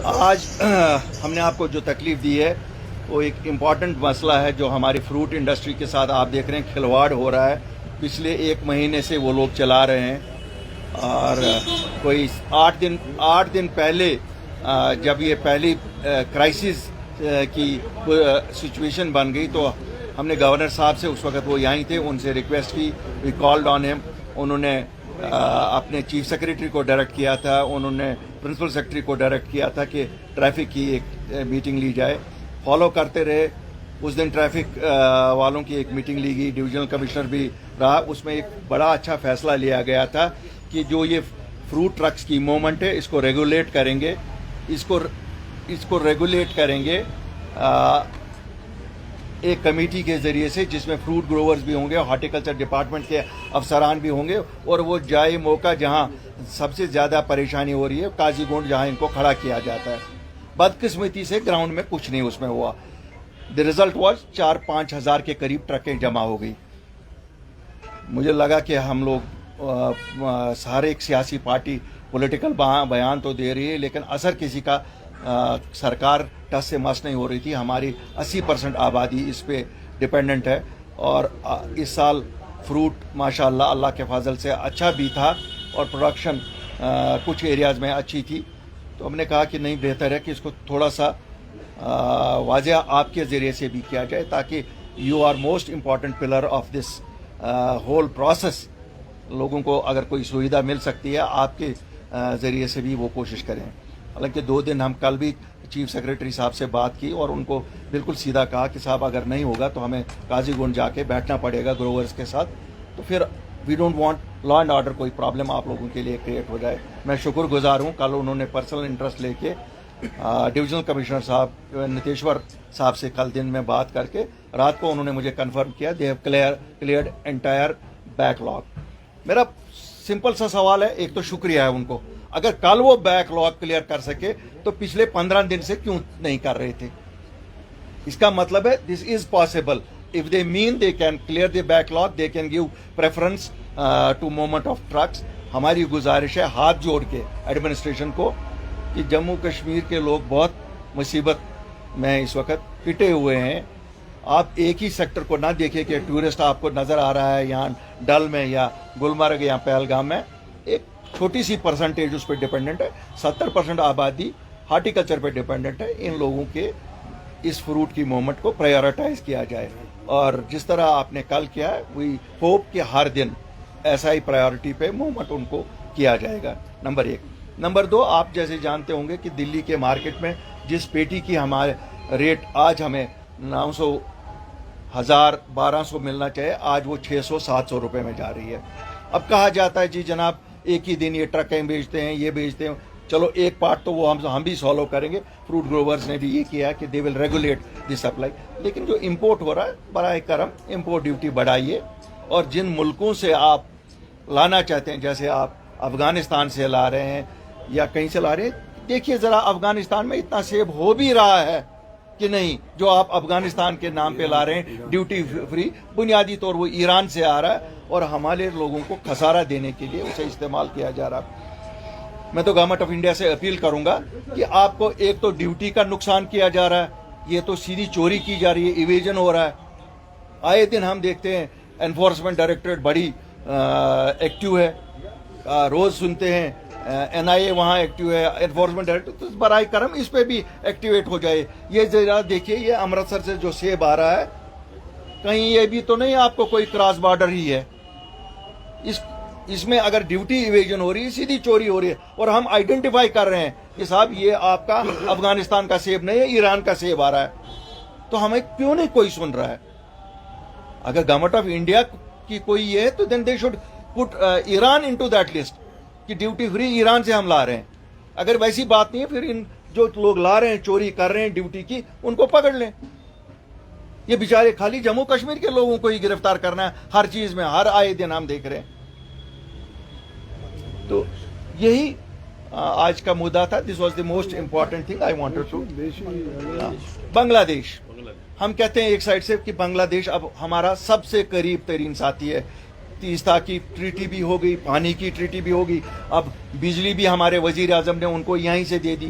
آج ہم نے آپ کو جو تکلیف دی ہے وہ ایک امپورٹنٹ مسئلہ ہے جو ہماری فروٹ انڈسٹری کے ساتھ آپ دیکھ رہے ہیں کھلواڑ ہو رہا ہے. پچھلے 1 مہینے سے وہ لوگ چلا رہے ہیں اور کوئی 8 دن پہلے جب یہ پہلی کرائسس کی سچویشن بن گئی تو ہم نے گورنر صاحب سے, اس وقت وہ یہیں تھے, ان سے ریکویسٹ کی. وی کالڈ آن ہم. انہوں نے اپنے چیف سیکریٹری کو ڈائریکٹ کیا تھا, انہوں نے پرنسپل سیکریٹری کو ڈائریکٹ کیا تھا کہ ٹریفک کی ایک میٹنگ لی جائے. فالو کرتے رہے. اس دن ٹریفک والوں کی ایک میٹنگ لی گئی, ڈویژنل کمشنر بھی رہا. اس میں ایک بڑا اچھا فیصلہ لیا گیا تھا کہ جو یہ فروٹ ٹرکس کی موومنٹ ہے اس کو ریگولیٹ کریں گے. اس کو ریگولیٹ کریں گے ایک کمیٹی کے ذریعے سے جس میں فروٹ گروورز بھی ہوں گے, ہارٹیکلچر ڈپارٹمنٹ کے افسران بھی ہوں گے, اور وہ جائے موقع جہاں سب سے زیادہ پریشانی ہو رہی ہے قاضی گونڈ جہاں ان کو کھڑا کیا جاتا ہے. بدقسمتی سے گراؤنڈ میں کچھ نہیں اس میں ہوا. دی ریزلٹ واز 4-5 ہزار کے قریب ٹرکیں جمع ہو گئی. مجھے لگا کہ ہم لوگ سارے ایک سیاسی پارٹی پولیٹیکل بیان تو دے رہی ہے لیکن اثر کسی کا سرکار ٹس سے مس نہیں ہو رہی تھی. ہماری 80% آبادی اس پہ ڈپینڈنٹ ہے اور اس سال فروٹ ماشاءاللہ اللہ کے فضل سے اچھا بھی تھا اور پروڈکشن کچھ ایریاز میں اچھی تھی. تو ہم نے کہا کہ نہیں, بہتر ہے کہ اس کو تھوڑا سا واضح آپ کے ذریعے سے بھی کیا جائے تاکہ you are most important pillar of this whole process. لوگوں کو اگر کوئی سویدھا مل سکتی ہے آپ کے ذریعے سے بھی وہ کوشش کریں. حالانکہ 2 دن ہم کل بھی چیف سیکریٹری صاحب سے بات کی اور ان کو بالکل سیدھا کہا کہ صاحب اگر نہیں ہوگا تو ہمیں قاضی گونڈ جا کے بیٹھنا پڑے گا گروورز کے ساتھ. تو پھر we don't want law and order کوئی پرابلم آپ لوگوں کے لیے کریٹ ہو جائے. میں شکر گزار ہوں, کل انہوں نے پرسنل انٹرسٹ لے کے ڈویژنل کمشنر صاحب نتیشور صاحب سے کل دن میں بات کر کے رات کو انہوں نے مجھے کنفرم کیا they have cleared entire back log. میرا سمپل سا سوال ہے, ایک تو شکریہ ہے ان کو, اگر کل وہ بیک لاگ کلیئر کر سکے تو پچھلے 15 دن سے کیوں نہیں کر رہے تھے؟ اس کا مطلب ہے this is possible. If they mean they can clear the backlog, they can give preference to movement of trucks. ہماری گزارش ہے ہاتھ جوڑ کے ایڈمنسٹریشن کو کہ جموں کشمیر کے لوگ بہت مصیبت میں اس وقت پٹے ہوئے ہیں. آپ ایک ہی سیکٹر کو نہ دیکھیں کہ ٹورسٹ آپ کو نظر آ رہا ہے یہاں ڈل میں یا گلمرگ یا پہلگام میں. ایک چھوٹی سی پرسنٹیج اس پہ ڈپینڈنٹ ہے. 70% آبادی ہارٹیکلچر پہ ڈپینڈنٹ ہے. ان لوگوں کے اس فروٹ کی موومنٹ کو پرائیورٹائز کیا جائے اور جس طرح آپ نے کل کیا ہے وی ہوپ کہ ہر دن ایسا ہی پرائیورٹی پہ موومنٹ ان کو کیا جائے گا. نمبر 1. نمبر 2, آپ جیسے جانتے ہوں گے کہ دلی کے مارکیٹ میں جس پیٹی کی ہمارے ریٹ آج ہمیں 900 1000 1200 ملنا چاہیے, آج وہ 600-700 روپے میں جا رہی ہے. اب کہا جاتا ہے جی جناب ایک ہی دن یہ ٹرکیں بیچتے ہیں, یہ بیچتے ہیں. چلو ایک پارٹ تو وہ ہم بھی سالو کریں گے. فروٹ گروورز نے بھی یہ کیا کہ دے ول ریگولیٹ دی سپلائی. لیکن جو امپورٹ ہو رہا ہے برائے کرم امپورٹ ڈیوٹی بڑھائیے, اور جن ملکوں سے آپ لانا چاہتے ہیں جیسے آپ افغانستان سے لا رہے ہیں یا کہیں سے لا رہے ہیں, دیکھیے ذرا افغانستان میں اتنا سیب ہو بھی رہا ہے کہ نہیں جو آپ افغانستان کے نام پہ لا رہے ہیں ڈیوٹی فری. بنیادی طور وہ ایران سے آ رہا ہے اور ہمارے لوگوں کو خسارہ دینے کے لیے اسے استعمال کیا جا رہا ہے. میں تو گورنمنٹ آف انڈیا سے اپیل کروں گا کہ آپ کو ایک تو ڈیوٹی کا نقصان کیا جا رہا ہے, یہ تو سیدھی چوری کی جا رہی ہے, ایویژن ہو رہا ہے. آئے دن ہم دیکھتے ہیں انفورسمنٹ ڈائریکٹریٹ بڑی ایکٹیو ہے, روز سنتے ہیں NIA وہاں ایکٹیو ہے, انفورسمنٹ ڈائریکٹریٹ. تو برائے کرم اس پہ بھی ایکٹیویٹ ہو جائے. یہ ذرا دیکھیے یہ امرتسر سے جو سیب آ رہا ہے کہیں یہ بھی تو نہیں آپ کو کوئی کراس بارڈر ہی ہے. اس میں اگر ڈیوٹی ایویژن ہو رہی ہے, سیدھی چوری ہو رہی ہے, اور ہم آئیڈینٹیفائی کر رہے ہیں کہ صاحب یہ آپ کا افغانستان کا سیب نہیں ہے, ایران کا سیب آ رہا ہے. تو ہمیں کیوں نہیں کوئی سن رہا ہے؟ اگر گورنمنٹ آف انڈیا کی کوئی یہ ہے تو then they should put Iran into that list کہ ڈیوٹی فری ایران سے ہم لا رہے ہیں. اگر ویسی بات نہیں ہے پھر ان جو لوگ لا رہے ہیں چوری کر رہے ہیں ڈیوٹی کی ان کو پکڑ لیں. یہ بیچارے خالی جموں کشمیر کے لوگوں کو ہی گرفتار کرنا ہے ہر چیز میں, ہر آئے دن ہم دیکھ رہے ہیں. تو یہی آج کا مدعا تھا. This was the most important thing I wanted to. Bangladesh, ہم کہتے ہیں ایک سائڈ سے کہ بنگلہ دیش اب ہمارا سب سے قریب ترین ساتھی ہے. تیستا کی ٹریٹی بھی ہو گئی, پانی کی ٹریٹی بھی ہوگی, اب بجلی بھی ہمارے وزیر اعظم نے ان کو یہیں سے دے دی.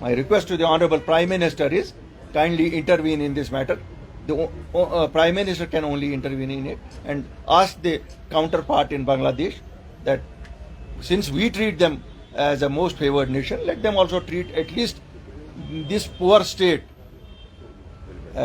My request to the Honorable Prime Minister is kindly intervene in this matter. The Prime Minister can only intervene in it and ask the counterpart in Bangladesh that since we treat them as a most favored nation, let them also treat at least this poor state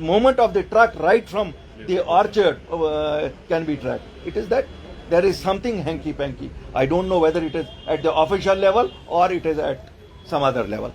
Moment of the truck right from the orchard can be tracked. It is that there is something hanky panky. I don't know whether it is at the official level or it is at some other level.